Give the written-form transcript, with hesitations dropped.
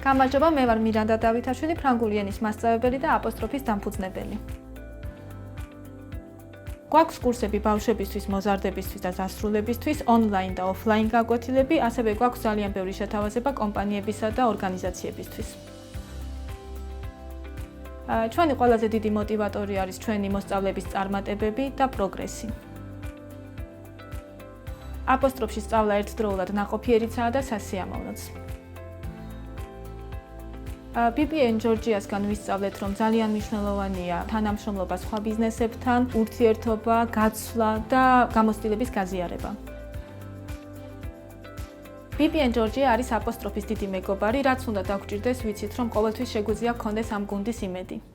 გამარჯობა, მე ვარ მირანდა დავითაშვილი, ფრანგული ენის მასწავლებელი და აპოსტროფის დამფუძნებელი. გვაქვს კურსები ბავშვებისთვის, მოზარდებისთვის და დასრულებისთვის, ონლაინ და ოფლაინ გაკვეთილები, ასევე გვაქვს ძალიან ბევრი შეთავაზება კომპანიებისა და ორგანიზაციებისთვის. ჩვენი ყველაზე დიდი მოტივატორი არის ჩვენი მოსწავლების წარმატებები და პროგრესი. აპოსტროფში სწავლა ერთდროულად ნაყოფიერიცაა და სასიამოვნოც. BBN Georgia-სგან ვისწავლეთ, რომ ძალიან მნიშვნელოვანია თანამშრომლობა სხვა ბიზნესებთან, ურთიერთობა, გაცვლა და გამოცდილების გაზიარება. BBN Georgia არის აპოსტროფის დიდი მეგობარი, რაც უნდა დაგჭირდეს, ვიცით, რომ ყოველთვის შეგვიძლია გქონდეს ამ გუნდის იმედი.